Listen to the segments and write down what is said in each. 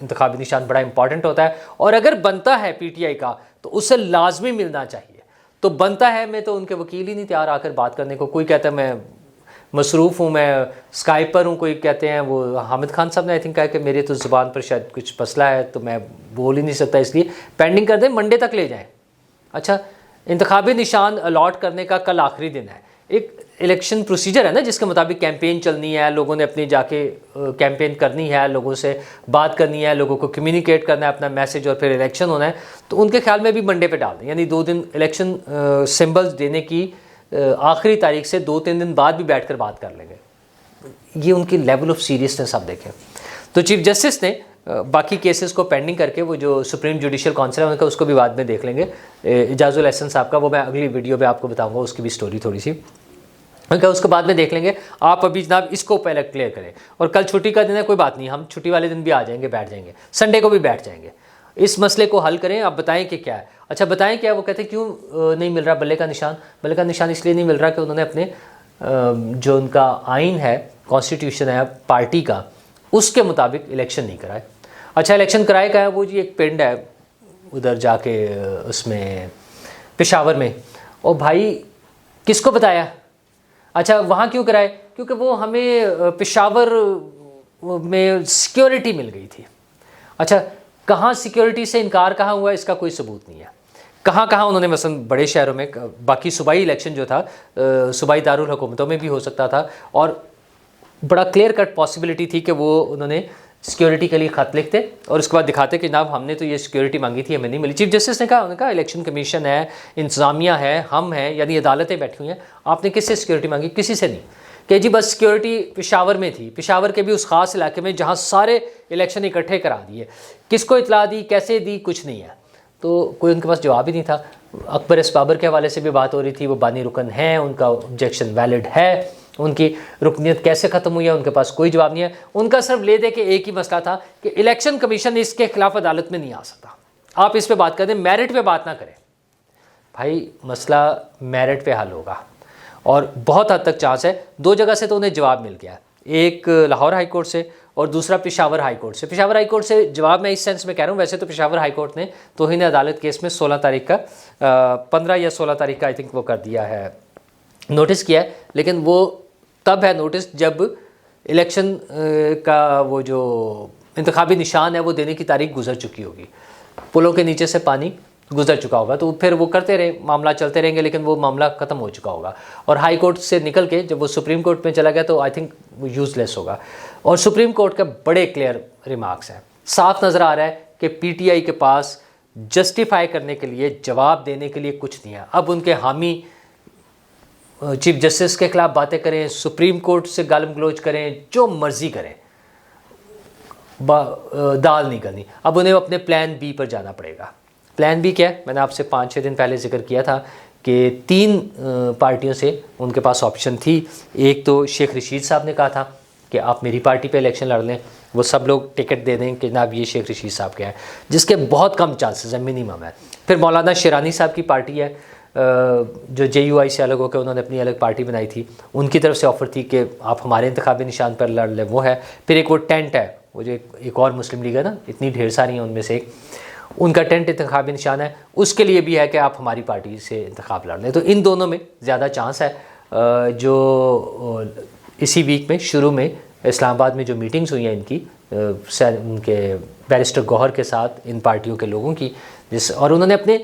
انتخابی نشان بڑا امپورٹنٹ ہوتا ہے، اور اگر بنتا ہے پی ٹی آئی کا تو اسے لازمی ملنا چاہیے. تو بنتا ہے میں تو ان کے وکیل ہی نہیں تیار آ کر بات کرنے کو. کوئی کہتا ہے میں مصروف ہوں، میں اسکائپ پر ہوں، کوئی کہتے ہیں وہ حامد خان صاحب نے آئی تھنک کہا کہ میرے تو زبان پر شاید کچھ مسئلہ ہے تو میں بول ہی نہیں سکتا، اس لیے پینڈنگ کر دیں، منڈے تک لے جائیں. اچھا، انتخابی نشان الاٹ کرنے کا کل آخری دن ہے. ایک الیکشن پروسیجر ہے نا جس کے مطابق کیمپین چلنی ہے، لوگوں نے اپنی جا کے کیمپین کرنی ہے، لوگوں سے بات کرنی ہے، لوگوں کو کمیونیکیٹ کرنا ہے اپنا میسج، اور پھر الیکشن ہونا ہے. تو ان کے خیال میں بھی منڈے پہ ڈال دیں، یعنی 2 دن الیکشن سمبلز دینے کی آخری تاریخ سے 2-3 دن بعد بھی بیٹھ کر بات کر لیں گے. یہ ان کی لیول آف سیریسنس آپ دیکھیں. تو چیف جسٹس نے باقی کیسز کو پینڈنگ کر کے وہ جو سپریم جوڈیشل کونسل ہے ان کا اس کو بھی بعد میں دیکھ لیں گے. اعجاز الاحسن صاحب کا وہ میں اگلی ویڈیو میں آپ کو بتاؤں گا، اس کی بھی سٹوری تھوڑی سی، اس کو بعد میں دیکھ لیں گے. آپ ابھی جناب اس کو پہلے کلیئر کریں. اور کل چھٹی کا دن ہے، کوئی بات نہیں، ہم چھٹی والے دن بھی آ جائیں گے، بیٹھ جائیں گے، سنڈے کو بھی بیٹھ جائیں گے. اس مسئلے کو حل کریں. آپ بتائیں کہ کیا ہے. اچھا بتائیں کیا. وہ کہتے ہیں کیوں نہیں مل رہا بلے کا نشان. بلے کا نشان اس لیے نہیں مل رہا کہ انہوں نے اپنے جو ان کا آئین ہے، کانسٹیٹیوشن ہے پارٹی کا، اس کے مطابق الیکشن نہیں کرائے. اچھا الیکشن کرائے کا ہے وہ جی ایک پنڈ ہے ادھر جا کے اس میں پشاور میں. اور بھائی کس کو بتایا؟ اچھا وہاں کیوں کرائے؟ کیونکہ وہ ہمیں پشاور میں سیکیورٹی مل گئی تھی. اچھا کہاں سیکیورٹی سے انکار کہاں ہوا، اس کا کوئی ثبوت نہیں ہے. کہاں انہوں نے مثلا بڑے شہروں میں، باقی صوبائی الیکشن جو تھا صوبائی دارالحکومتوں میں بھی ہو سکتا تھا، اور بڑا کلیئر کٹ پاسبلٹی تھی کہ وہ انہوں نے سیکیورٹی کے لیے خط لکھتے اور اس کے بعد دکھاتے کہ جناب ہم نے تو یہ سیکیورٹی مانگی تھی، ہمیں نہیں ملی. چیف جسٹس نے کہا الیکشن کمیشن ہے، انتظامیہ ہے، ہم ہیں، یعنی عدالتیں بیٹھی ہوئی ہیں، آپ نے کس سے سیکیورٹی مانگی؟ کسی سے نہیں. کہ جی بس سیکیورٹی پشاور میں تھی، پشاور کے بھی اس خاص علاقے میں جہاں سارے الیکشن اکٹھے کرا دیے. کس کو اطلاع دی، کیسے دی، کچھ نہیں ہے. تو کوئی ان کے پاس جواب ہی نہیں تھا. اکبر اس بابر کے حوالے سے بھی بات ہو رہی تھی، وہ بانی رکن ہیں، ان کا آبجیکشن ویلڈ ہے، ان کی رکنیت کیسے ختم ہوئی ہے، ان کے پاس کوئی جواب نہیں ہے. ان کا صرف لے دے کے ایک ہی مسئلہ تھا کہ الیکشن کمیشن اس کے خلاف عدالت میں نہیں آ سکتا. آپ اس پہ بات کر دیں، میرٹ پہ بات نہ کریں. بھائی مسئلہ میرٹ پہ حل ہوگا، اور بہت حد تک چانس ہے. 2 جگہ سے تو انہیں جواب مل گیا، ایک لاہور ہائی کورٹ سے اور دوسرا پشاور ہائی کورٹ سے. پشاور ہائی کورٹ سے جواب میں اس سینس میں کہہ رہا ہوں، ویسے تو پشاور ہائی کورٹ نے توہین عدالت کیس میں 16 تاریخ کا 15 یا 16 تاریخ کا آئی تھنک وہ کر دیا ہے، نوٹس کیا ہے. لیکن وہ تب ہے نوٹس جب الیکشن کا وہ جو انتخابی نشان ہے وہ دینے کی تاریخ گزر چکی ہوگی، پلوں کے نیچے سے پانی گزر چکا ہوگا. تو پھر وہ کرتے رہے، معاملہ چلتے رہیں گے، لیکن وہ معاملہ ختم ہو چکا ہوگا. اور ہائی کورٹ سے نکل کے جب وہ سپریم کورٹ میں چلا گیا تو آئی تھنک وہ یوز لیس ہوگا. اور سپریم کورٹ کے بڑے کلیئر ریمارکس ہیں. صاف نظر آ رہا ہے کہ پی ٹی آئی کے پاس جسٹیفائی کرنے کے لیے، جواب دینے کے لیے کچھ نہیں ہے. اب ان کے حامی چیف جسٹس کے خلاف باتیں کریں، سپریم کورٹ سے گالم گلوچ کریں، جو مرضی کریں، دال نہیں کرنی. اب انہیں اپنے پلان بی پر جانا پڑے گا. پلان بی کیا ہے؟ میں نے آپ سے 5-6 دن پہلے ذکر کیا تھا کہ 3 پارٹیوں سے ان کے پاس آپشن تھی. ایک تو شیخ رشید صاحب نے کہا تھا کہ آپ میری پارٹی پہ الیکشن لڑ لیں، وہ سب لوگ ٹکٹ دے دیں کہ جناب یہ شیخ رشید صاحب کیا ہے، جس کے بہت کم چانسز ہیں، منیمم ہے. پھر مولانا شیرانی صاحب کی پارٹی ہے جو جے یو آئی سے الگ ہو کے انہوں نے اپنی الگ پارٹی بنائی تھی، ان کی طرف سے آفر تھی کہ آپ ہمارے انتخابی نشان پر لڑ لیں، وہ ہے. پھر ایک وہ ٹینٹ ہے، وہ جو ایک اور مسلم لیگ ہے نا، اتنی ڈھیر ساری ہیں ان میں سے ایک، ان کا ٹینٹ انتخابی نشان ہے، اس کے لیے بھی ہے کہ آپ ہماری پارٹی سے انتخاب لڑ لیں. تو ان دونوں میں زیادہ چانس ہے. جو اسی ویک میں شروع میں اسلام آباد میں جو میٹنگز ہوئی ہیں ان کی، ان کے بیرسٹر گوہر کے ساتھ ان پارٹیوں کے لوگوں کی، اور انہوں نے اپنے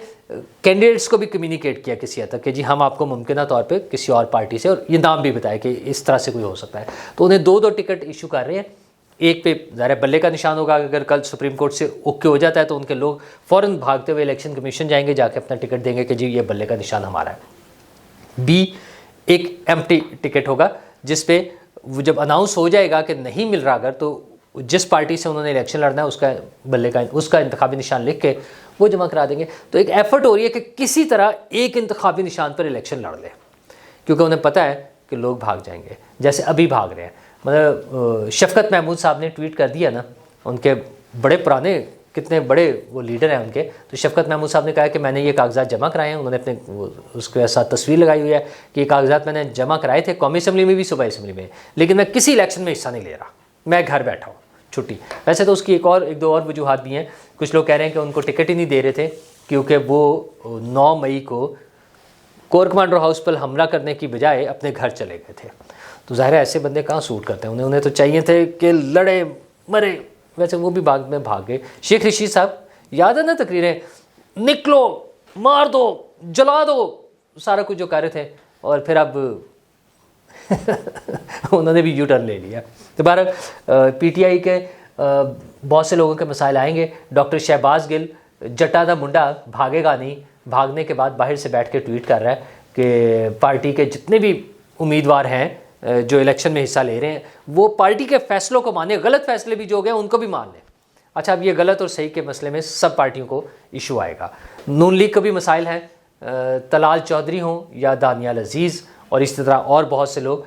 کینڈیڈیٹس کو بھی کمیونیکیٹ کیا کسی حد تک کہ جی ہم آپ کو ممکنہ طور پہ کسی اور پارٹی سے، اور یہ نام بھی بتایا کہ اس طرح سے کوئی ہو سکتا ہے. تو انہیں 2 ٹکٹ ایشو کر رہے ہیں. ایک پہ ظاہر بلے کا نشان ہوگا، اگر کل سپریم کورٹ سے اوکے ہو جاتا ہے تو ان کے لوگ فوراً بھاگتے ہوئے الیکشن کمیشن جائیں گے، جا کے اپنا ٹکٹ دیں گے کہ جی یہ بلے کا نشان ہمارا ہے. بی ایک ایمپٹی ٹکٹ ہوگا جس پہ وہ جب اناؤنس ہو جائے گا کہ نہیں مل رہا، اگر تو جس پارٹی سے انہوں نے الیکشن لڑنا ہے اس کا بلے کا اس کا انتخابی نشان لکھ کے وہ جمع کرا دیں گے. تو ایک ایفرٹ ہو رہی ہے کہ کسی طرح ایک انتخابی نشان پر الیکشن لڑ لے، کیونکہ انہیں پتہ ہے کہ لوگ بھاگ جائیں گے، جیسے ابھی بھاگ رہے ہیں. مطلب شفقت محمود صاحب نے ٹویٹ کر دیا نا، ان کے بڑے پرانے کتنے بڑے وہ لیڈر ہیں ان کے. تو شفقت محمود صاحب نے کہا کہ میں نے یہ کاغذات جمع کرائے ہیں. انہوں نے اپنے اس کے ساتھ تصویر لگائی ہوئی ہے کہ یہ کاغذات میں نے جمع کرائے تھے قومی اسمبلی میں بھی، صوبائی اسمبلی میں، لیکن میں کسی الیکشن میں حصہ نہیں لے رہا، میں گھر بیٹھا ہوں. چھٹی. ویسے تو اس کی ایک دو اور وجوہات بھی ہیں. کچھ لوگ کہہ رہے ہیں کہ ان کو ٹکٹ ہی نہیں دے رہے تھے کیونکہ وہ 9 مئی کو کور کمانڈر ہاؤس پر حملہ کرنے کی بجائے اپنے گھر چلے گئے تھے. تو ظاہر ہے ایسے بندے کہاں سوٹ کرتے ہیں, انہیں تو چاہیے تھے کہ لڑے مرے. ویسے وہ بھی بعد میں بھاگ گئے. شیخ رشید صاحب یاد ہے نا تقریریں, نکلو مار دو جلا دو سارا کچھ جو کر رہے تھے, اور پھر اب انہوں نے بھی یو ٹرن لے لیا. تو بہرحال پی ٹی آئی کے بہت سے لوگوں کے مسائل آئیں گے. ڈاکٹر شہباز گل جٹا دا منڈا بھاگے گا نہیں, بھاگنے کے بعد باہر سے بیٹھ کے ٹویٹ کر رہا ہے کہ پارٹی کے جتنے بھی امیدوار ہیں جو الیکشن میں حصہ لے رہے ہیں وہ پارٹی کے فیصلوں کو مانے, غلط فیصلے بھی جو گئے ان کو بھی مان لیں. اچھا, اب یہ غلط اور صحیح کے مسئلے میں سب پارٹیوں کو ایشو آئے گا. نون لیگ کو بھی مسائل ہیں, طلال چودھری ہوں یا دانیال عزیز اور اسی طرح اور بہت سے لوگ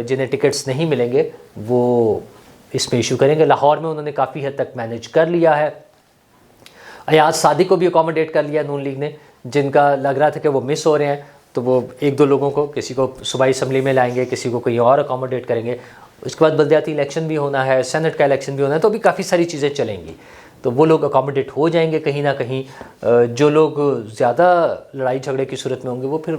جنہیں ٹکٹس نہیں ملیں گے وہ اس میں ایشو کریں گے. لاہور میں انہوں نے کافی حد تک مینیج کر لیا ہے. ایاز صادق کو بھی اکوموڈیٹ کر لیا نون لیگ نے, جن کا لگ رہا تھا کہ وہ مس ہو رہے ہیں, تو وہ ایک دو لوگوں کو, کسی کو صوبائی اسمبلی میں لائیں گے, کسی کو کہیں اور اکوموڈیٹ کریں گے. اس کے بعد بلدیاتی الیکشن بھی ہونا ہے, سینٹ کا الیکشن بھی ہونا ہے, تو بھی کافی ساری چیزیں چلیں گی. تو وہ لوگ اکوموڈیٹ ہو جائیں گے کہیں نہ کہیں. جو لوگ زیادہ لڑائی جھگڑے کی صورت میں ہوں گے وہ پھر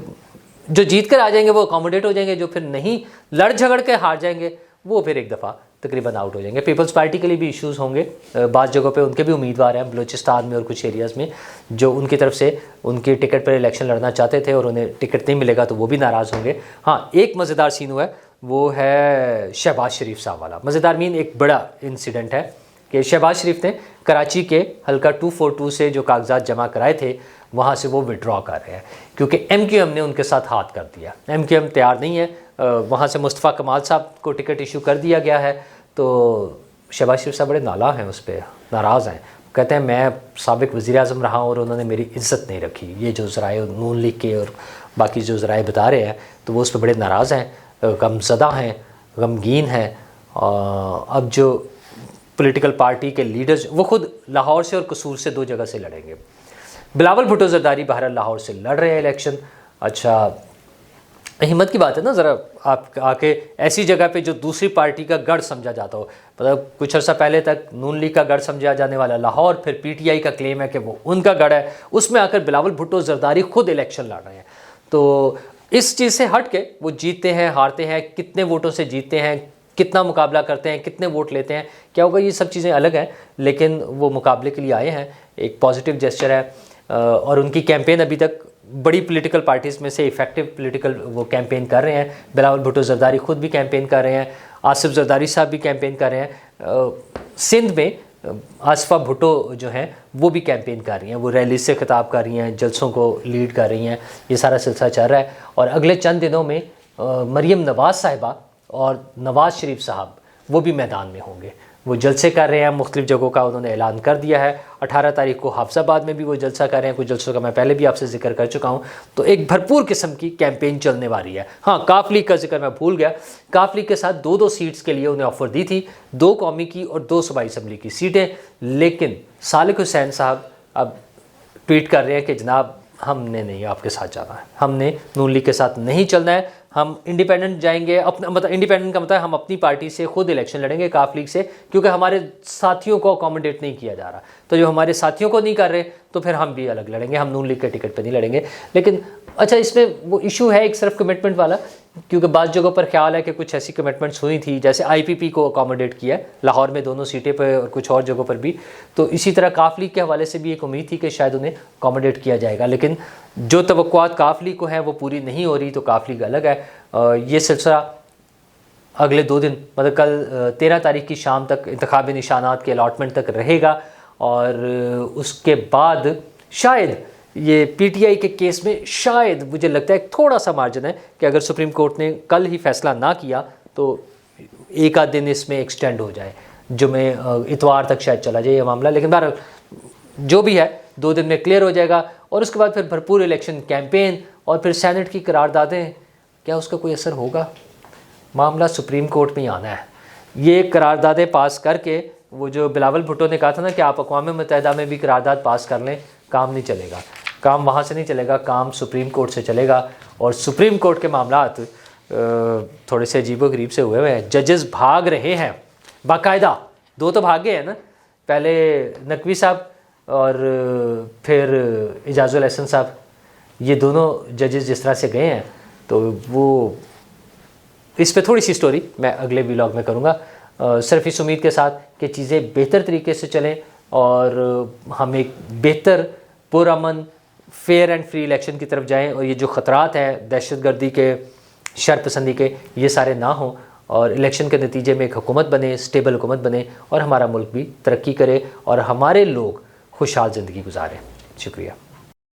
جو جیت کر آ جائیں گے وہ اکوموڈیٹ ہو جائیں گے, جو پھر نہیں لڑ جھگڑ کے ہار جائیں گے وہ پھر ایک دفعہ تقریباً آؤٹ ہو جائیں گے. پیپلز پارٹی کے لیے بھی ایشوز ہوں گے, بعض جگہوں پہ ان کے بھی امیدوار ہیں بلوچستان میں اور کچھ ایریاز میں جو ان کی طرف سے ان کی ٹکٹ پر الیکشن لڑنا چاہتے تھے اور انہیں ٹکٹ نہیں ملے گا تو وہ بھی ناراض ہوں گے. ہاں, ایک مزیدار سین ہوا ہے وہ ہے شہباز شریف صاحب والا. مزیدار مین ایک بڑا انسیڈنٹ ہے کہ شہباز شریف نے کراچی کے حلقہ 242 سے جو کاغذات جمع کرائے تھے وہاں سے وہ وڈرا کر رہے ہیں کیونکہ ایم کیو ایم نے ان کے ساتھ ہاتھ کر دیا. ایم کیو ایم تیار نہیں ہے, وہاں سے مصطفیٰ کمال صاحب کو ٹکٹ ایشو کر دیا گیا ہے. تو شہباز شریف صاحب بڑے نالاں ہیں, اس پہ ناراض ہیں. کہتے ہیں میں سابق وزیر اعظم رہا ہوں اور انہوں نے میری عزت نہیں رکھی. یہ جو ذرائع نون لیگ کے اور باقی جو ذرائع بتا رہے ہیں تو وہ اس پہ بڑے ناراض ہیں, غم زدہ ہیں, غمگین ہیں. اب جو پولیٹیکل پارٹی کے لیڈرز وہ خود لاہور سے اور قصور سے 2 جگہ سے لڑیں گے. بلاول بھٹو زرداری بہرحال لاہور سے لڑ رہے ہیں الیکشن. اچھا, ہمت کی بات ہے نا, ذرا آپ آ کے ایسی جگہ پہ جو دوسری پارٹی کا گڑھ سمجھا جاتا ہو, مطلب کچھ عرصہ پہلے تک نون لیگ کا گڑھ سمجھا جانے والا لاہور, پھر پی ٹی آئی کا کلیم ہے کہ وہ ان کا گڑھ ہے, اس میں آ کر بلاول بھٹو زرداری خود الیکشن لڑ رہے ہیں. تو اس چیز سے ہٹ کے وہ جیتتے ہیں ہارتے ہیں, کتنے ووٹوں سے جیتتے ہیں, کتنا مقابلہ کرتے ہیں, کتنے ووٹ لیتے ہیں, کیا ہوگا, یہ سب چیزیں الگ ہیں. لیکن وہ مقابلے کے لیے آئے ہیں, ایک پازیٹیو جیسچر ہے. اور ان کی کیمپین ابھی تک بڑی پولیٹیکل پارٹیز میں سے ایفیکٹو پولیٹیکل وہ کیمپین کر رہے ہیں. بلاول بھٹو زرداری خود بھی کیمپین کر رہے ہیں, آصف زرداری صاحب بھی کیمپین کر رہے ہیں. سندھ میں آصفہ بھٹو جو ہیں وہ بھی کیمپین کر رہی ہیں, وہ ریلی سے خطاب کر رہی ہیں, جلسوں کو لیڈ کر رہی ہیں. یہ سارا سلسلہ چل رہا ہے. اور اگلے چند دنوں میں مریم نواز صاحبہ اور نواز شریف صاحب وہ بھی میدان میں ہوں گے. وہ جلسے کر رہے ہیں مختلف جگہوں کا, انہوں نے اعلان کر دیا ہے. 18 تاریخ کو حافظ آباد میں بھی وہ جلسہ کر رہے ہیں. کچھ جلسوں کا میں پہلے بھی آپ سے ذکر کر چکا ہوں. تو ایک بھرپور قسم کی کیمپین چلنے والی ہے. ہاں, کاف لیگ کا ذکر میں بھول گیا. کاف لیگ کے ساتھ 2 سیٹس کے لیے انہیں آفر دی تھی, 2 قومی کی اور 2 صوبائی اسمبلی کی سیٹیں. لیکن صالح حسین صاحب اب ٹویٹ کر رہے ہیں کہ جناب ہم نے نہیں آپ کے ساتھ جانا ہے, ہم نے نون لیگ کے ساتھ نہیں چلنا ہے, ہم انڈیپینڈنٹ جائیں گے. اپنا مطلب انڈیپینڈنٹ کا مطلب ہم اپنی پارٹی سے خود الیکشن لڑیں گے کاف لیگ سے, کیونکہ ہمارے ساتھیوں کو اکوموڈیٹ نہیں کیا جا رہا. تو جو ہمارے ساتھیوں کو نہیں کر رہے تو پھر ہم بھی الگ لڑیں گے, ہم نون لیگ کے ٹکٹ پہ نہیں لڑیں گے. لیکن اچھا, اس میں وہ ایشو ہے ایک صرف کمٹمنٹ والا, کیونکہ بعض جگہوں پر خیال ہے کہ کچھ ایسی کمٹمنٹس ہوئی تھی, جیسے آئی پی پی کو اکوموڈیٹ کیا لاہور میں 2 سیٹیں پہ اور کچھ اور جگہوں پر بھی. تو اسی طرح کاف لیگ کے حوالے سے بھی ایک امید تھی کہ شاید انہیں اکوموڈیٹ کیا جائے گا. لیکن جو توقعات کاف لیگ کو ہیں وہ پوری نہیں ہو رہی, تو کاف لیگ الگ ہے. یہ سلسلہ اگلے 2 دن مطلب کل 13 تاریخ کی شام تک انتخابی نشانات کے الاٹمنٹ تک رہے گا. اور اس کے بعد شاید یہ پی ٹی آئی کے کیس میں شاید مجھے لگتا ہے تھوڑا سا مارجن ہے کہ اگر سپریم کورٹ نے کل ہی فیصلہ نہ کیا تو 1 آدھ دن اس میں ایکسٹینڈ ہو جائے, جمعے اتوار تک شاید چلا جائے یہ معاملہ. لیکن بہرحال جو بھی ہے 2 دن میں کلیئر ہو جائے گا. اور اس کے بعد پھر بھرپور الیکشن کیمپین اور پھر سینٹ کی قراردادیں, کیا اس کا کوئی اثر ہوگا؟ معاملہ سپریم کورٹ میں ہی آنا ہے. یہ قراردادیں پاس کر کے وہ جو بلاول بھٹو نے کہا تھا نا کہ آپ اقوام متحدہ میں بھی قرارداد پاس کر لیں, کام نہیں چلے گا. کام وہاں سے نہیں چلے گا, کام سپریم کورٹ سے چلے گا. اور سپریم کورٹ کے معاملات تھوڑے سے عجیب و غریب سے ہوئے ہیں. ججز بھاگ رہے ہیں, باقاعدہ 2 تو بھاگ گئے ہیں نا, پہلے نقوی صاحب اور پھر اعجاز الاحسن صاحب, یہ دونوں ججز جس طرح سے گئے ہیں تو وہ اس پہ تھوڑی سی سٹوری میں اگلے ولاگ میں کروں گا, صرف اس امید کے ساتھ کہ چیزیں بہتر طریقے سے چلیں اور ہم ایک بہتر پرامن فیئر اینڈ فری الیکشن کی طرف جائیں, اور یہ جو خطرات ہیں دہشت گردی کے, شر پسندی کے, یہ سارے نہ ہوں, اور الیکشن کے نتیجے میں ایک حکومت بنے, اسٹیبل حکومت بنے, اور ہمارا ملک بھی ترقی کرے اور ہمارے لوگ خوشحال زندگی گزاریں. شکریہ.